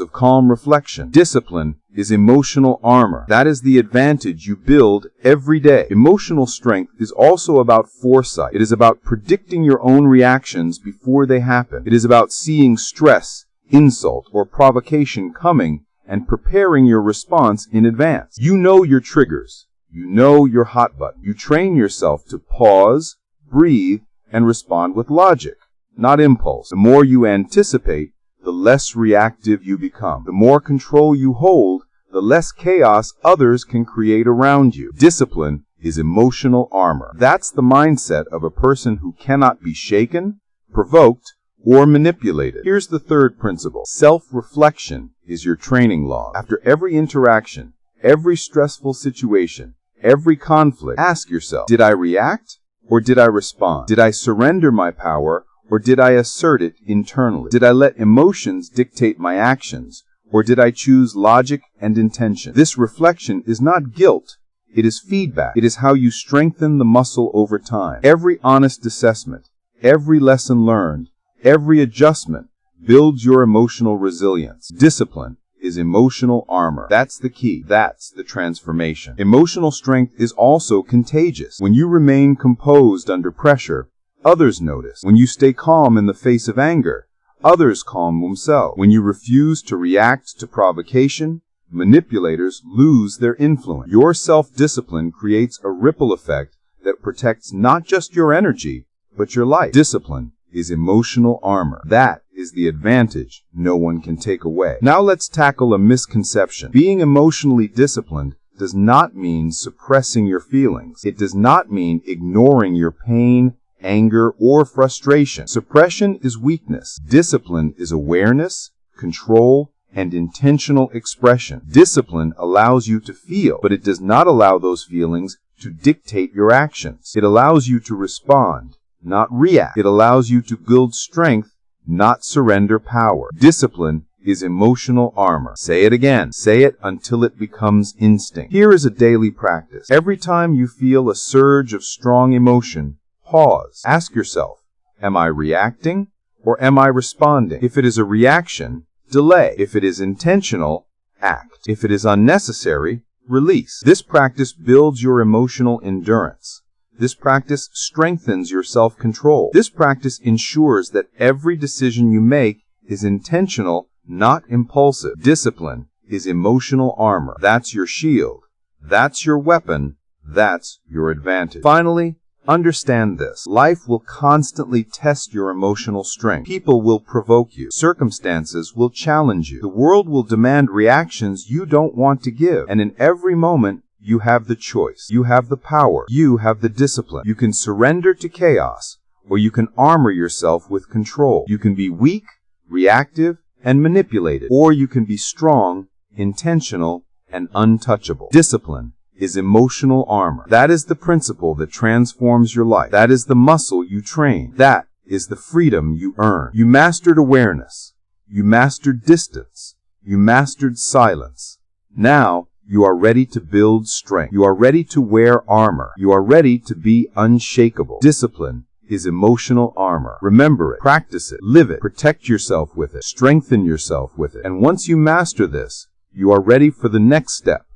of calm reflection. Discipline is emotional armor. That is the advantage you build every day. Emotional strength is also about foresight. It is about predicting your own reactions before they happen. It is about seeing stress, insult, or provocation coming and preparing your response in advance. You know your triggers. You know your hot button. You train yourself to pause, breathe, and respond with logic, not impulse. The more you anticipate, the less reactive you become. The more control you hold, the less chaos others can create around you. Discipline is emotional armor. That's the mindset of a person who cannot be shaken, provoked, or manipulated. Here's the third principle. Self-reflection is your training log. After every interaction, every stressful situation, every conflict, ask yourself, did I react or did I respond? Did I surrender my power or did I assert it internally? Did I let emotions dictate my actions, or did I choose logic and intention? This reflection is not guilt, it is feedback. It is how you strengthen the muscle over time. Every honest assessment, every lesson learned, every adjustment builds your emotional resilience. Discipline is emotional armor. That's the key. That's the transformation. Emotional strength is also contagious. When you remain composed under pressure, others notice. When you stay calm in the face of anger, others calm themselves. When you refuse to react to provocation, manipulators lose their influence. Your self-discipline creates a ripple effect that protects not just your energy, but your life. Discipline is emotional armor. That is the advantage no one can take away. Now let's tackle a misconception. Being emotionally disciplined does not mean suppressing your feelings. It does not mean ignoring your pain, anger, or frustration. Suppression is weakness. Discipline is awareness, control, and intentional expression. Discipline allows you to feel, but it does not allow those feelings to dictate your actions. It allows you to respond, not react. It allows you to build strength, not surrender power. Discipline is emotional armor. Say it again. Say it until it becomes instinct. Here is a daily practice. Every time you feel a surge of strong emotion, pause. Ask yourself, am I reacting or am I responding? If it is a reaction, delay. If it is intentional, act. If it is unnecessary, release. This practice builds your emotional endurance. This practice strengthens your self-control. This practice ensures that every decision you make is intentional, not impulsive. Discipline is emotional armor. That's your shield. That's your weapon. That's your advantage. Finally, understand this. Life will constantly test your emotional strength. People will provoke you. Circumstances will challenge you. The world will demand reactions you don't want to give. And in every moment, you have the choice. You have the power. You have the discipline. You can surrender to chaos, or you can armor yourself with control. You can be weak, reactive, and manipulated, or you can be strong, intentional, and untouchable. Discipline is emotional armor. That is the principle that transforms your life. That is the muscle you train. That is the freedom you earn. You mastered awareness. You mastered distance. You mastered silence. Now, you are ready to build strength. You are ready to wear armor. You are ready to be unshakable. Discipline is emotional armor. Remember it. Practice it. Live it. Protect yourself with it. Strengthen yourself with it. And once you master this, you are ready for the next step.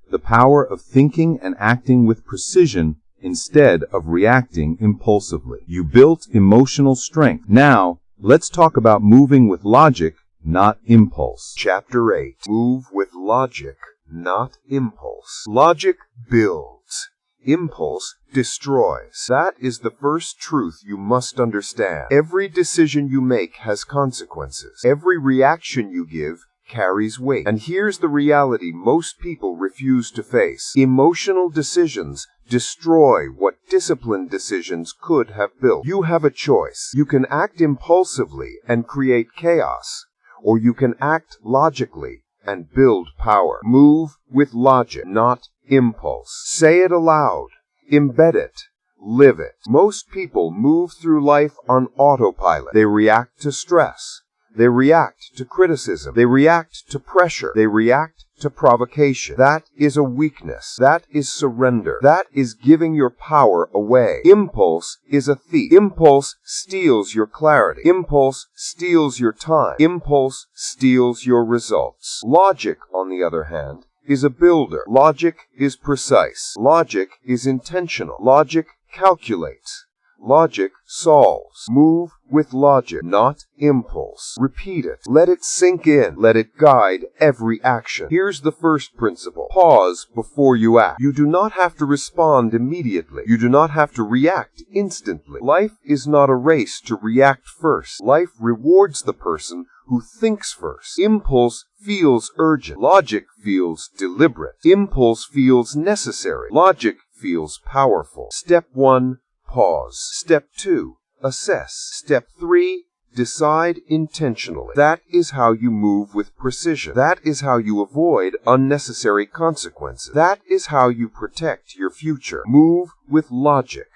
The power of thinking and acting with precision instead of reacting impulsively. You built emotional strength. Now, let's talk about moving with logic, not impulse. Chapter 8. Move with logic, not impulse. Logic builds. Impulse destroys. That is the first truth you must understand. Every decision you make has consequences. Every reaction you give carries weight. And here's the reality most people refuse to face. Emotional decisions destroy what disciplined decisions could have built. You have a choice. You can act impulsively and create chaos, or you can act logically and build power. Move with logic, not impulse. Say it aloud. Embed it. Live it. Most people move through life on autopilot. They react to stress. They react to criticism. They react to pressure. They react to provocation. That is a weakness. That is surrender. That is giving your power away. Impulse is a thief. Impulse steals your clarity. Impulse steals your time. Impulse steals your results. Logic, on the other hand, is a builder. Logic is precise. Logic is intentional. Logic calculates. Logic solves. Move with logic, not impulse. Repeat it. Let it sink in. Let it guide every action. Here's the first principle. Pause before you act. You do not have to respond immediately. You do not have to react instantly. Life is not a race to react first. Life rewards the person who thinks first. Impulse feels urgent. Logic feels deliberate. Impulse feels necessary. Logic feels powerful. Step 1. Pause. Step 2. Assess. Step 3. Decide intentionally. That is how you move with precision. That is how you avoid unnecessary consequences. That is how you protect your future. Move with logic,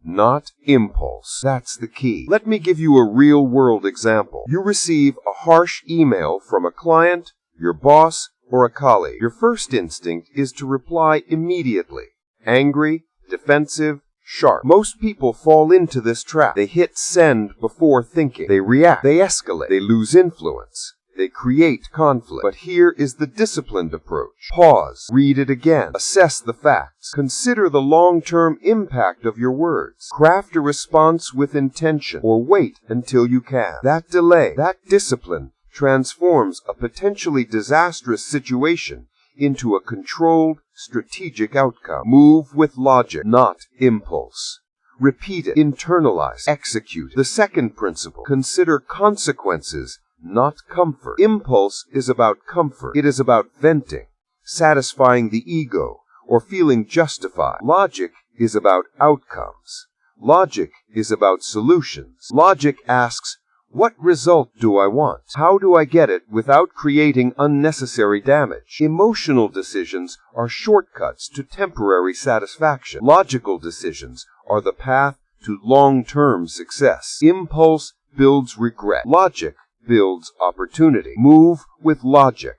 not impulse. That's the key. Let me give you a real-world example. You receive a harsh email from a client, your boss, or a colleague. Your first instinct is to reply immediately. Angry, defensive, sharp. Most people fall into this trap. They hit send before thinking. They react. They escalate. They lose influence. They create conflict. But here is the disciplined approach. Pause. Read it again. Assess the facts. Consider the long-term impact of your words. Craft a response with intention, or wait until you can. That delay, that discipline, transforms a potentially disastrous situation into a controlled, strategic outcome. Move with logic, not impulse. Repeat it. Internalize. Execute. The second principle. Consider consequences, not comfort. Impulse is about comfort. It is about venting, satisfying the ego, or feeling justified. Logic is about outcomes. Logic is about solutions. Logic asks, what result do I want? How do I get it without creating unnecessary damage? Emotional decisions are shortcuts to temporary satisfaction. Logical decisions are the path to long-term success. Impulse builds regret. Logic builds opportunity. Move with logic,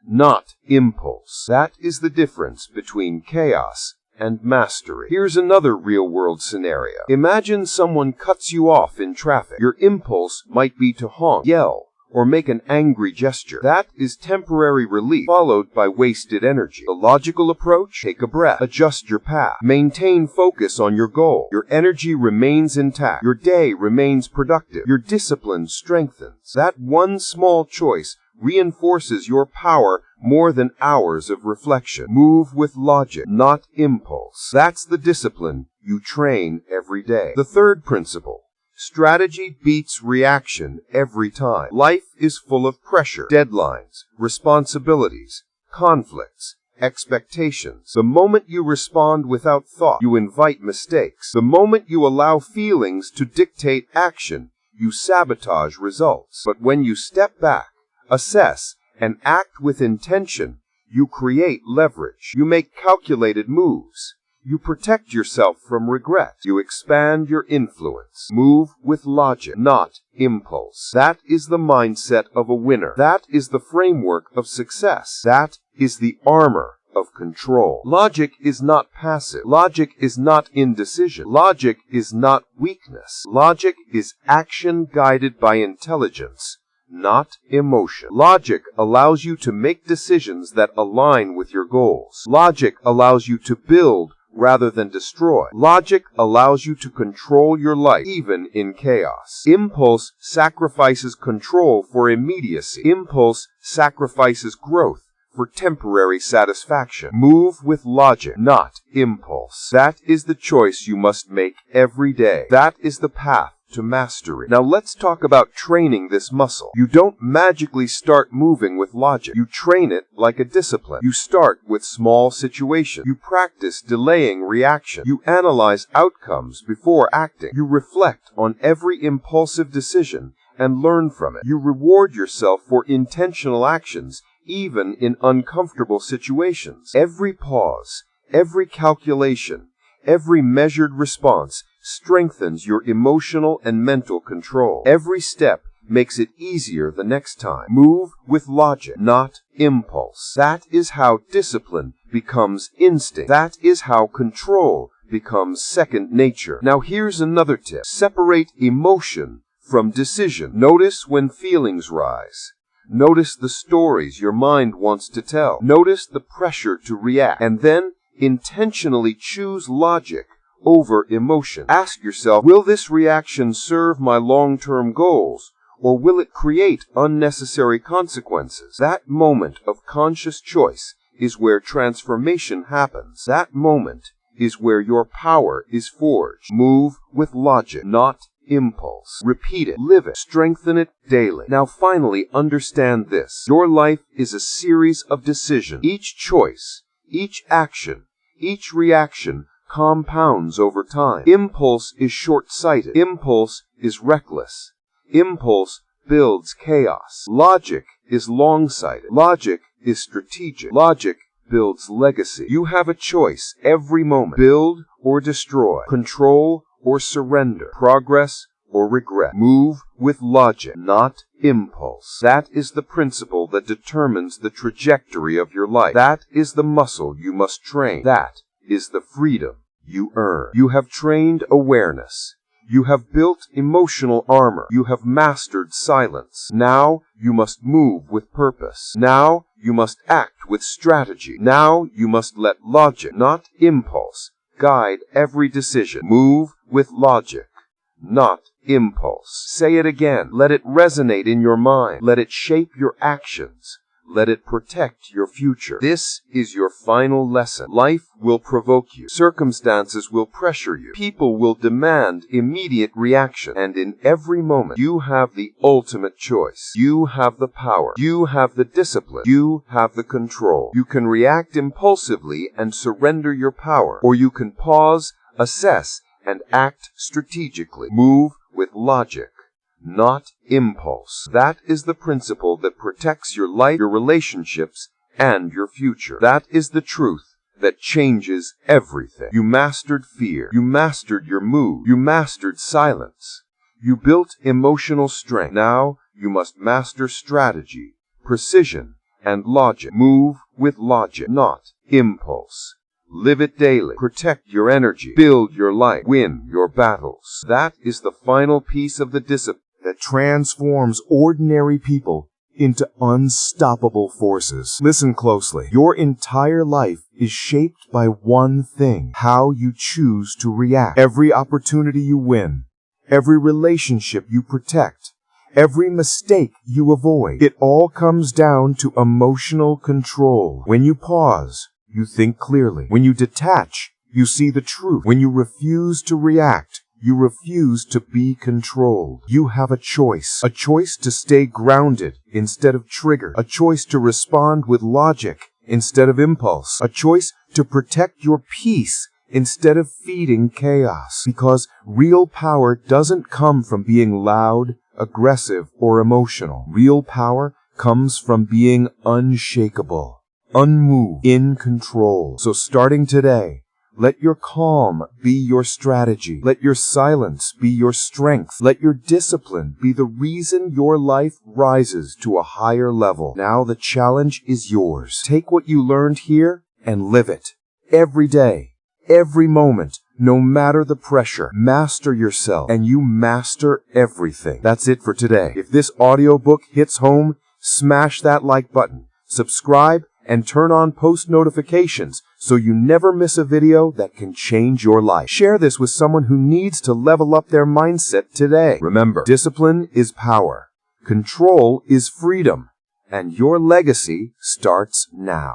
not impulse. That is the difference between chaos and mastery. Here's another real-world scenario. Imagine someone cuts you off in traffic. Your impulse might be to honk, yell, or make an angry gesture. That is temporary relief, followed by wasted energy. The logical approach? Take a breath. Adjust your path. Maintain focus on your goal. Your energy remains intact. Your day remains productive. Your discipline strengthens. That one small choice reinforces your power more than hours of reflection. Move with logic, not impulse. That's the discipline you train every day. The third principle. Strategy beats reaction every time. Life is full of pressure, deadlines, responsibilities, conflicts, expectations. The moment you respond without thought, you invite mistakes. The moment you allow feelings to dictate action, you sabotage results. But when you step back, assess, and act with intention, you create leverage. You make calculated moves. You protect yourself from regret. You expand your influence. Move with logic, not impulse. That is the mindset of a winner. That is the framework of success. That is the armor of control. Logic is not passive. Logic is not indecision. Logic is not weakness. Logic is action guided by intelligence, not emotion. Logic allows you to make decisions that align with your goals. Logic allows you to build rather than destroy. Logic allows you to control your life, even in chaos. Impulse sacrifices control for immediacy. Impulse sacrifices growth for temporary satisfaction. Move with logic, not impulse. That is the choice you must make every day. That is the path to mastery. Now let's talk about training this muscle. You don't magically start moving with logic. You train it like a discipline. You start with small situations. You practice delaying reaction. You analyze outcomes before acting. You reflect on every impulsive decision and learn from it. You reward yourself for intentional actions, even in uncomfortable situations. Every pause, every calculation, every measured response strengthens your emotional and mental control. Every step makes it easier the next time. Move with logic, not impulse. That is how discipline becomes instinct. That is how control becomes second nature. Now here's another tip. Separate emotion from decision. Notice when feelings rise. Notice the stories your mind wants to tell. Notice the pressure to react. And then intentionally choose logic over emotion. Ask yourself, will this reaction serve my long-term goals, or will it create unnecessary consequences? That moment of conscious choice is where transformation happens. That moment is where your power is forged. Move with logic, not impulse. Repeat it, live it, strengthen it daily. Now finally, understand this. Your life is a series of decisions. Each choice, each action, each reaction compounds over time. Impulse is short-sighted. Impulse is reckless. Impulse builds chaos. Logic is long-sighted. Logic is strategic. Logic builds legacy. You have a choice every moment. Build or destroy. Control or surrender. Progress or regret. Move with logic, not impulse. That is the principle that determines the trajectory of your life. That is the muscle you must train. That is the freedom you earn. You have trained awareness. You have built emotional armor. You have mastered silence. Now you must move with purpose. Now you must act with strategy. Now you must let logic, not impulse, guide every decision. Move with logic, not impulse. Say it again. Let it resonate in your mind. Let it shape your actions. Let it protect your future. This is your final lesson. Life will provoke you. Circumstances will pressure you. People will demand immediate reaction. And in every moment, you have the ultimate choice. You have the power. You have the discipline. You have the control. You can react impulsively and surrender your power, or you can pause, assess, and act strategically. Move with logic, not impulse. That is the principle that protects your life, your relationships, and your future. That is the truth that changes everything. You mastered fear. You mastered your mood. You mastered silence. You built emotional strength. Now you must master strategy, precision, and logic. Move with logic, not impulse. Live it daily. Protect your energy. Build your life. Win your battles. That is the final piece of the discipline that transforms ordinary people into unstoppable forces. Listen closely. Your entire life is shaped by one thing: how you choose to react. Every opportunity you win, every relationship you protect, every mistake you avoid, it all comes down to emotional control. When you pause, you think clearly. When you detach, you see the truth. When you refuse to react, you refuse to be controlled. You have a choice to stay grounded instead of triggered, a choice to respond with logic instead of impulse, a choice to protect your peace instead of feeding chaos. Because real power doesn't come from being loud, aggressive, or emotional. Real power comes from being unshakable, unmoved, in control. So starting today, let your calm be your strategy. Let your silence be your strength. Let your discipline be the reason your life rises to a higher level. Now the challenge is yours. Take what you learned here and live it. Every day, every moment, no matter the pressure. Master yourself and you master everything. That's it for today. If this audiobook hits home, smash that like button, subscribe, and turn on post notifications so you never miss a video that can change your life. Share this with someone who needs to level up their mindset today. Remember, discipline is power, control is freedom, and your legacy starts now.